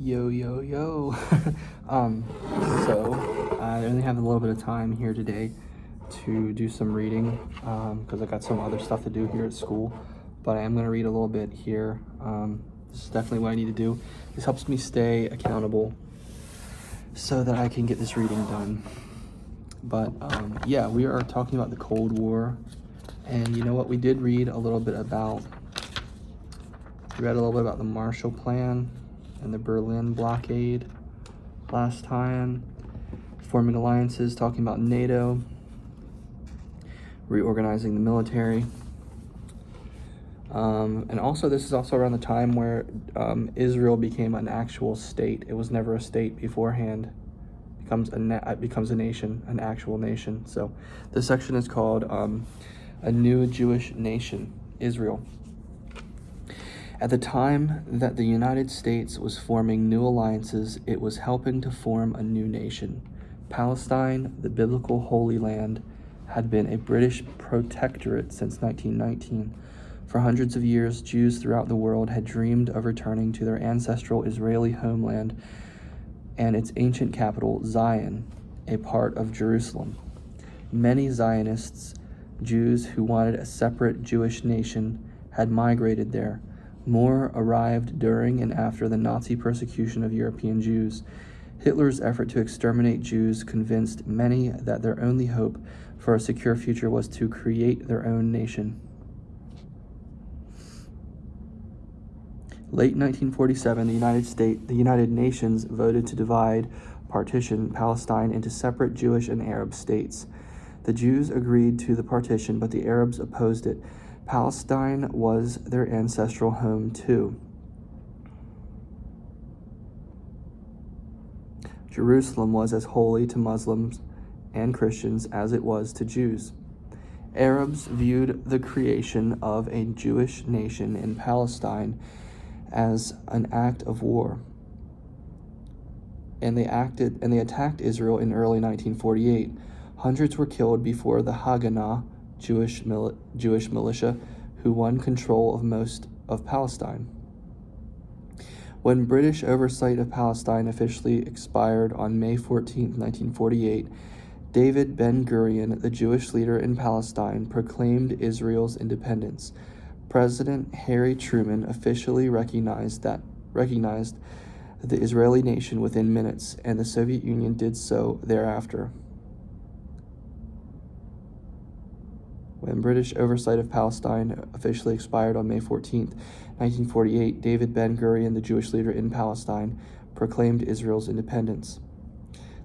Yo, yo, yo. um, so I only have a little bit of time here today to do some reading because I got some other stuff to do here at school. But I am going to read a little bit here. This is definitely what I need to do. This helps me stay accountable so that I can get this reading done. But yeah, we are talking about the Cold War. And you know what? We did read a little bit about, the Marshall Plan and the Berlin blockade last time, forming alliances, talking about NATO, reorganizing the military. And also, this is also around the time where Israel became an actual state. It was never a state beforehand. It becomes a nation, an actual nation. So this section is called A New Jewish Nation, Israel. At the time that the United States was forming new alliances, it was helping to form a new nation. Palestine, the biblical Holy Land, had been a British protectorate since 1919. For hundreds of years, Jews throughout the world had dreamed of returning to their ancestral Israeli homeland and its ancient capital, Zion, a part of Jerusalem. Many Zionists, Jews who wanted a separate Jewish nation, had migrated there. More arrived during and after the Nazi persecution of European Jews. Hitler's effort to exterminate Jews convinced many that their only hope for a secure future was to create their own nation. Late 1947, the United Nations voted to partition Palestine into separate Jewish and Arab states. The Jews agreed to the partition, but the Arabs opposed it. Palestine was their ancestral home too. Jerusalem was as holy to Muslims and Christians as it was to Jews. Arabs viewed the creation of a Jewish nation in Palestine as an act of war, and they attacked Israel in early 1948. Hundreds were killed before the Haganah, Jewish militia, who won control of most of Palestine. When British oversight of Palestine officially expired on May 14, 1948, David Ben-Gurion, the Jewish leader in Palestine, proclaimed Israel's independence. President Harry Truman officially recognized the Israeli nation within minutes, and the Soviet Union did so thereafter. When British oversight of Palestine officially expired on May 14, 1948, David Ben-Gurion, the Jewish leader in Palestine, proclaimed Israel's independence.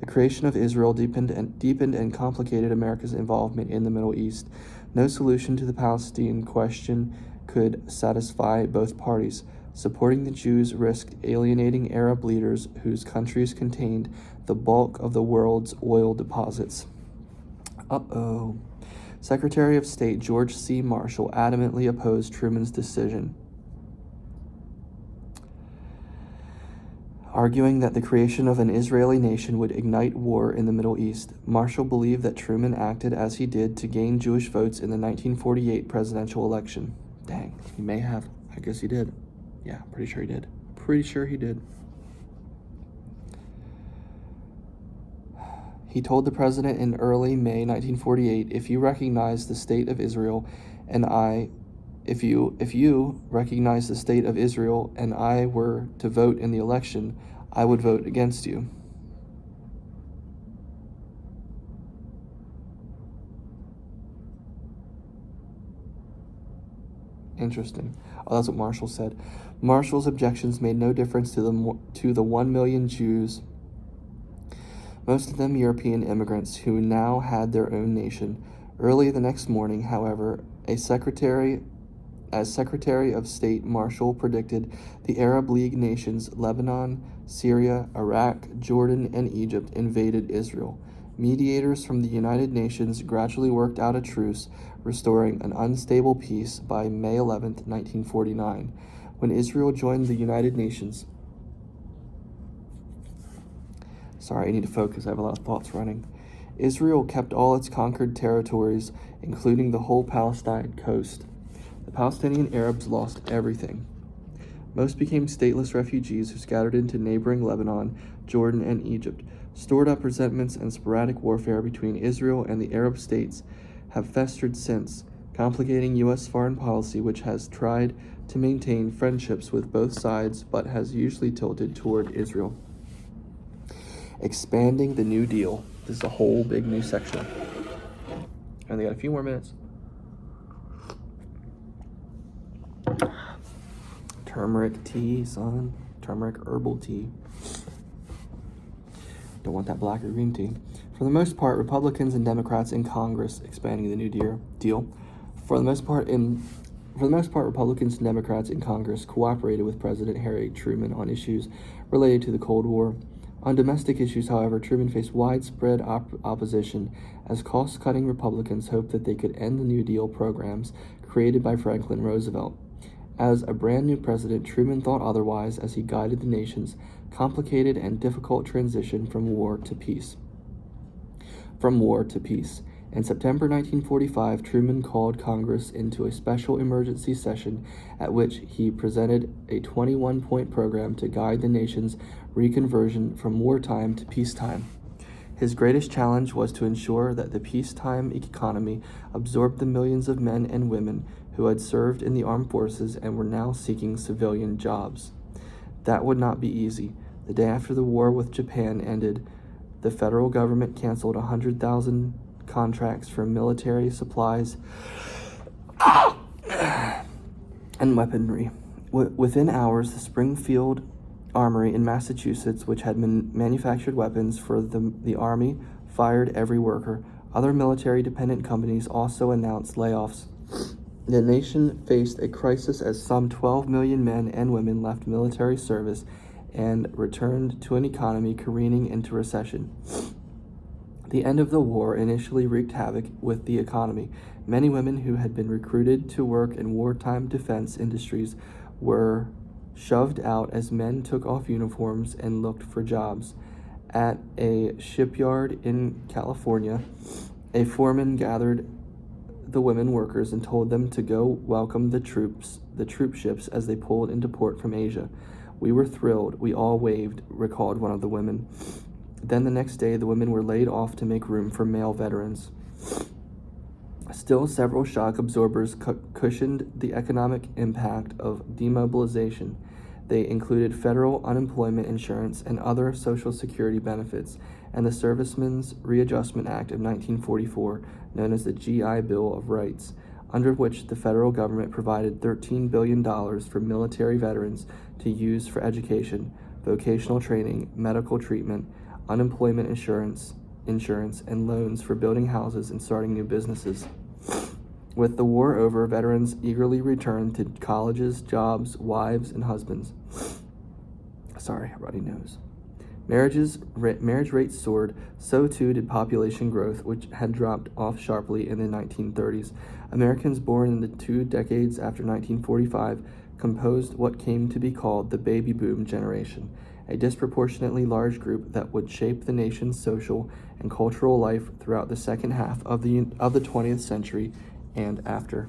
The creation of Israel deepened and complicated America's involvement in the Middle East. No solution to the Palestinian question could satisfy both parties. Supporting the Jews risked alienating Arab leaders whose countries contained the bulk of the world's oil deposits. Secretary of State George C. Marshall adamantly opposed Truman's decision, arguing that the creation of an Israeli nation would ignite war in the Middle East. Marshall believed that Truman acted as he did to gain Jewish votes in the 1948 presidential election. Dang, he may have. I guess he did. Yeah, pretty sure he did. He told the president in early May 1948, if you recognize the state of Israel and I were to vote in the election, I would vote against you. Interesting. Oh, that's what Marshall said. Marshall's objections made no difference to the 1 million Jews, most of them European immigrants, who now had their own nation. Early the next morning, however, as Secretary of State, Marshall predicted the Arab League nations Lebanon, Syria, Iraq, Jordan, and Egypt invaded Israel. Mediators from the United Nations gradually worked out a truce, restoring an unstable peace by May 11, 1949, when Israel joined the United Nations. Sorry, I need to focus. I have a lot of thoughts running. Israel kept all its conquered territories, including the whole Palestine coast. The Palestinian Arabs lost everything. Most became stateless refugees who scattered into neighboring Lebanon, Jordan, and Egypt. Stored up resentments and sporadic warfare between Israel and the Arab states have festered since, complicating U.S. foreign policy, which has tried to maintain friendships with both sides but has usually tilted toward Israel. Expanding the New Deal. This is a whole big new section. And they got a few more minutes. Turmeric tea, son. Turmeric herbal tea. Don't want that black or green tea. For the most part, Republicans and Democrats in Congress expanding the New Deal. For the most part, Republicans and Democrats in Congress cooperated with President Harry Truman on issues related to the Cold War. On domestic issues, however, Truman faced widespread opposition as cost-cutting Republicans hoped that they could end the New Deal programs created by Franklin Roosevelt. As a brand new president, Truman thought otherwise as he guided the nation's complicated and difficult transition from war to peace. In September 1945, Truman called Congress into a special emergency session at which he presented a 21-point program to guide the nation's reconversion from wartime to peacetime. His greatest challenge was to ensure that the peacetime economy absorbed the millions of men and women who had served in the armed forces and were now seeking civilian jobs. That would not be easy. The day after the war with Japan ended, the federal government canceled 100,000 contracts for military supplies and weaponry. Within hours, the Springfield Armory in Massachusetts, which had manufactured weapons for the Army, fired every worker. Other military-dependent companies also announced layoffs. The nation faced a crisis as some 12 million men and women left military service and returned to an economy careening into recession. The end of the war initially wreaked havoc with the economy. Many women who had been recruited to work in wartime defense industries were shoved out as men took off uniforms and looked for jobs. At a shipyard in California, a foreman gathered the women workers and told them to go welcome the troop ships as they pulled into port from Asia. We were thrilled. We all waved, recalled one of the women. Then the next day, the women were laid off to make room for male veterans. Still, several shock absorbers cushioned the economic impact of demobilization. They included federal unemployment insurance and other Social Security benefits, and the Servicemen's Readjustment Act of 1944, known as the GI Bill of Rights, under which the federal government provided $13 billion for military veterans to use for education, vocational training, medical treatment, unemployment insurance, and loans for building houses and starting new businesses. With the war over, veterans eagerly returned to colleges, jobs, wives, and husbands. Sorry, runny nose. Marriage rates soared, so too did population growth, which had dropped off sharply in the 1930s. Americans born in the 2 decades after 1945 composed what came to be called the baby boom generation, a disproportionately large group that would shape the nation's social and cultural life throughout the second half of the 20th century and after.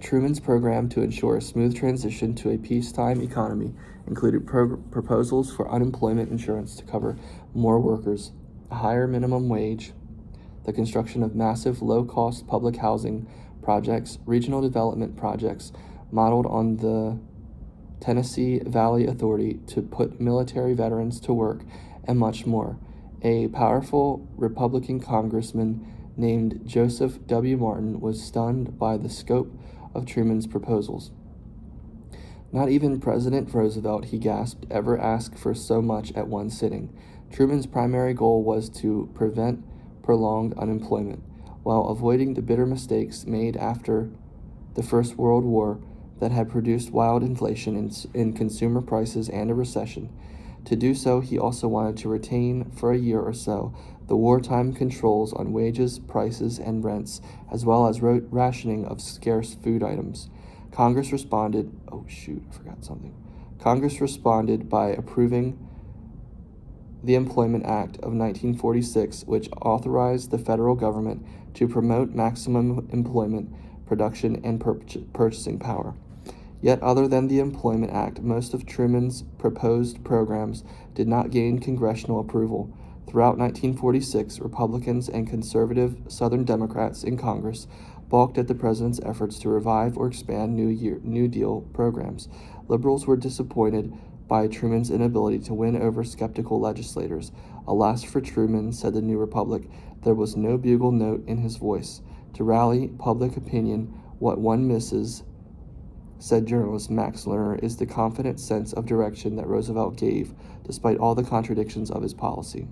Truman's program to ensure a smooth transition to a peacetime economy included proposals for unemployment insurance to cover more workers, a higher minimum wage, the construction of massive low-cost public housing projects, regional development projects modeled on the Tennessee Valley Authority to put military veterans to work, and much more. A powerful Republican congressman named Joseph W. Martin was stunned by the scope of Truman's proposals. Not even President Roosevelt, he gasped, ever asked for so much at one sitting. Truman's primary goal was to prevent prolonged unemployment, while avoiding the bitter mistakes made after the First World War that had produced wild inflation in consumer prices and a recession. To do so, he also wanted to retain for a year or so the wartime controls on wages, prices, and rents, as well as rationing of scarce food items. Congress responded by approving the Employment Act of 1946, which authorized the federal government to promote maximum employment, production, and purchasing power. Yet, other than the Employment Act, most of Truman's proposed programs did not gain congressional approval. Throughout 1946, Republicans and conservative Southern Democrats in Congress balked at the president's efforts to revive or expand New Deal programs. Liberals were disappointed by Truman's inability to win over skeptical legislators. Alas for Truman, said the New Republic, there was no bugle note in his voice. To rally public opinion, what one misses, said journalist Max Lerner, is the confident sense of direction that Roosevelt gave, despite all the contradictions of his policy.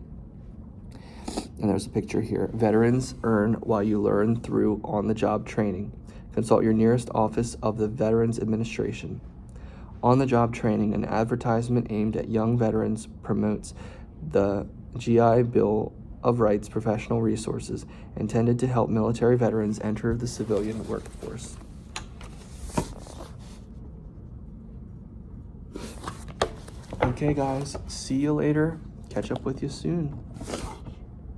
And there's a picture here. Veterans earn while you learn through on-the-job training. Consult your nearest office of the Veterans Administration. On-the-job training, an advertisement aimed at young veterans, promotes the GI Bill of Rights professional resources intended to help military veterans enter the civilian workforce. Okay, guys, see you later. Catch up with you soon.